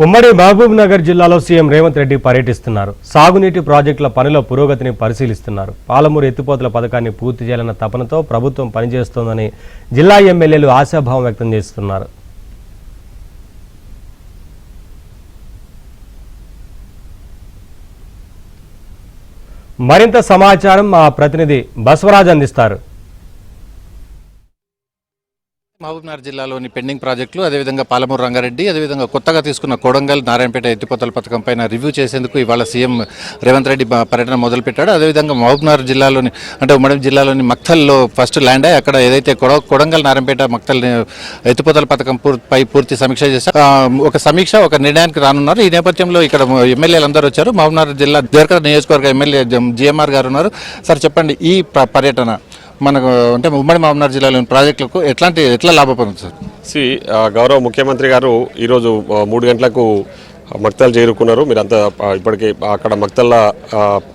ఉమ్మడి మహబూబ్ నగర్ జిల్లాలో సీఎం రేవంత్ రెడ్డి పర్యటిస్తున్నారు. సాగునీటి ప్రాజెక్టుల పనిలో పురోగతిని పరిశీలిస్తున్నారు. పాలమూరు ఎత్తిపోతల పథకాన్ని పూర్తి చేయాలన్న తపనతో ప్రభుత్వం పనిచేస్తోందని జిల్లా ఎమ్మెల్యేలు ఆశాభావం వ్యక్తం చేస్తున్నారు. మరింత సమాచారం మా ప్రతినిధి బసవరాజ్ అందిస్తారు. మహబూబ్నగర్ జిల్లాలోని పెండింగ్ ప్రాజెక్టులు, అదేవిధంగా పాలమూరు రంగారెడ్డి, అదేవిధంగా కొత్తగా తీసుకున్న కొడంగల్ నారాయణపేట ఎత్తిపోతల పథకం పైన రివ్యూ చేసేందుకు ఇవాళ సీఎం రేవంత్ రెడ్డి పర్యటన మొదలుపెట్టాడు. అదేవిధంగా మహబూబ్నగర్ జిల్లాలోని ఉమ్మడి జిల్లాలోని మక్తల్లో ఫస్ట్ ల్యాండ్ అయ్యి అక్కడ ఏదైతే కొడంగల్ నారాయణపేట మక్తల్ ఎత్తిపోతల పథకం పై పూర్తి సమీక్ష చేశారు. ఒక నిర్ణయానికి రానున్నారు. ఈ నేపథ్యంలో ఇక్కడ ఎమ్మెల్యేలు అందరూ వచ్చారు. మహబూబ్నగర్ జిల్లా దేవరకద్ర నియోజకవర్గ ఎమ్మెల్యే జిఎంఆర్ గారు ఉన్నారు. సార్ చెప్పండి, ఈ పర్యటన మనకు అంటే ఉమ్మడి మహబూబ్నగర్ జిల్లాలోని ప్రాజెక్టులకు ఎట్లా లాభపడుతుంది సార్? గౌరవ ముఖ్యమంత్రి గారు ఈరోజు 3 గంటలకు మక్తల్ చేరుకున్నారు. మీరంతా ఇప్పటికీ అక్కడ మక్తల్లో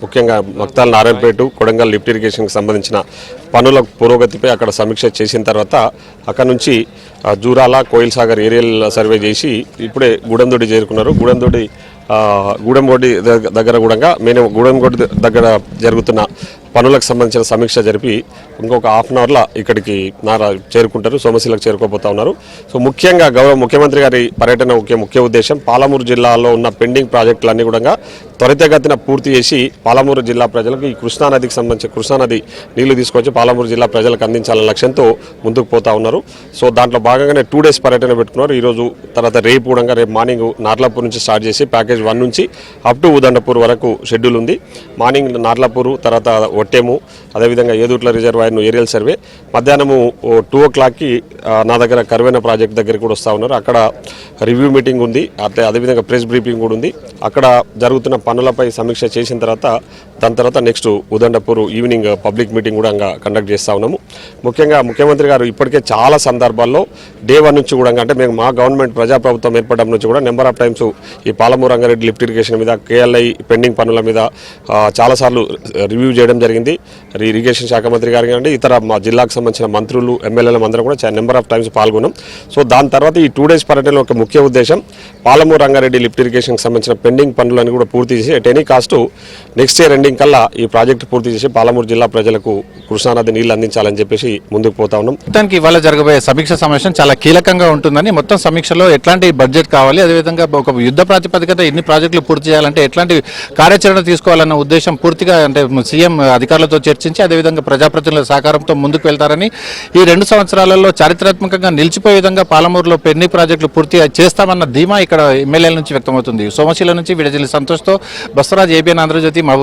ముఖ్యంగా మక్తల్ నారాయణపేట కొడంగల్ లిఫ్ట్ ఇరిగేషన్కి సంబంధించిన పనుల పురోగతిపై అక్కడ సమీక్ష చేసిన తర్వాత అక్కడ నుంచి జూరాల కోయిల్ సాగర్ ఏరియల్ సర్వే చేసి ఇప్పుడే గూడెందొడి చేరుకున్నారు. గూడెంగొడ్డి దగ్గర కూడా గూడెంగొడ్డి దగ్గర జరుగుతున్న పనులకు సంబంధించిన సమీక్ష జరిపి ఇంకొక హాఫ్ అన్ అవర్లో ఇక్కడికి చేరుకుంటారు. సోమశిలకు చేరుకోబోతా ఉన్నారు. సో ముఖ్యంగా గౌరవ ముఖ్యమంత్రి గారి పర్యటన ముఖ్య ఉద్దేశం పాలమూరు జిల్లాలో ఉన్న పెండింగ్ ప్రాజెక్టులన్నీ కూడా త్వరితగతిన పూర్తి చేసి పాలమూరు జిల్లా ప్రజలకు ఈ కృష్ణానదికి సంబంధించి కృష్ణానది నీళ్లు తీసుకొచ్చి పాలమూరు జిల్లా ప్రజలకు అందించాలనే లక్ష్యంతో ముందుకు పోతా ఉన్నారు. సో దాంట్లో భాగంగానే 2 డేస్ పర్యటన పెట్టుకున్నారు. ఈరోజు తర్వాత రేపు మార్నింగ్ నార్లాపూర్ నుంచి స్టార్ట్ చేసి ప్యాకేజ్ 1 నుంచి అప్ టు ఉదండపూర్ వరకు షెడ్యూల్ ఉంది. మార్నింగ్ నార్లాపూర్, తర్వాత ఒట్టేము, అదేవిధంగా ఏదూట్ల రిజర్వాయర్ను ఏరియల్ సర్వే, మధ్యాహ్నము 2 o'clockకి నా దగ్గర కరువైన ప్రాజెక్ట్ దగ్గరికి కూడా వస్తూ ఉన్నారు. అక్కడ రివ్యూ మీటింగ్ ఉంది, అదేవిధంగా ప్రెస్ బ్రీఫింగ్ కూడా ఉంది. అక్కడ జరుగుతున్న పనులపై సమీక్ష చేసిన తర్వాత దాని తర్వాత next Udandapur evening public meeting కూడా కండక్ట్ చేస్తూ ఉన్నాము. ముఖ్యంగా ముఖ్యమంత్రి గారు ఇప్పటికే చాలా సందర్భాల్లో డే 1 నుంచి కూడా అంటే మేము మా గవర్నమెంట్ ప్రజాప్రభుత్వం ఏర్పడడం నుంచి కూడా నెంబర్ ఆఫ్ టైమ్స్ ఈ పాలమూరు రంగారెడ్డి లిఫ్ట్ ఇరిగేషన్ మీద, కేఎల్ఐ పెండింగ్ పనుల మీద చాలాసార్లు రివ్యూ చేయడం జరిగింది. ఇరిగేషన్ శాఖ మంత్రి గారు కానీ ఇతర మా జిల్లాకు సంబంధించిన మంత్రులు, ఎమ్మెల్యేలు అందరూ కూడా నెంబర్ ఆఫ్ టైమ్స్ పాల్గొన్నాం. సో దాని తర్వాత ఈ 2 డేస్ పర్యటనలో ఒక ముఖ్య ఉద్దేశం పాలమూరు రంగారెడ్డి లిఫ్ట్ ఇరిగేషన్కి సంబంధించిన పెండింగ్ పనులను కూడా పూర్తి చేసి at any cost next year ending కల్లా ఈ ప్రాజెక్టు పూర్తి చేసి పాలమూరు జిల్లా ప్రజలకు కృష్ణానది నీళ్లు అందించాలని చెప్పేసి ముందుకు పోతా ఉన్నాం. మొత్తానికి ఇవాళ జరగబోయే సమీక్ష సమావేశం చాలా కీలకంగా ఉంటుందని, మొత్తం సమీక్షలో ఎట్లాంటి బడ్జెట్ కావాలి, అదేవిధంగా ఒక యుద్ధ ప్రాతిపదికత ఎన్ని ప్రాజెక్టులు పూర్తి చేయాలంటే ఎట్లాంటి కార్యాచరణ తీసుకోవాలన్న ఉద్దేశం పూర్తిగా అంటే సీఎం అధికారులతో చర్చించి అదేవిధంగా ప్రజాప్రతినిధుల సహకారంతో ముందుకు వెళ్తారని, ఈ 2 సంవత్సరాలలో చారిత్రాత్మకంగా నిలిచిపోయే విధంగా పాలమూరులో పెండింగ్ ప్రాజెక్టులు పూర్తి చేస్తామన్న ధీమా ఇక్కడ ఎమ్మెల్యేల నుంచి వ్యక్తమవుతుంది. సోమశిల నుంచి విడజిల్లి సంతోష్తో బసవరాజ్, ఏబిఎన్ ఆంధ్రజ్యోతి, మహబూబ్.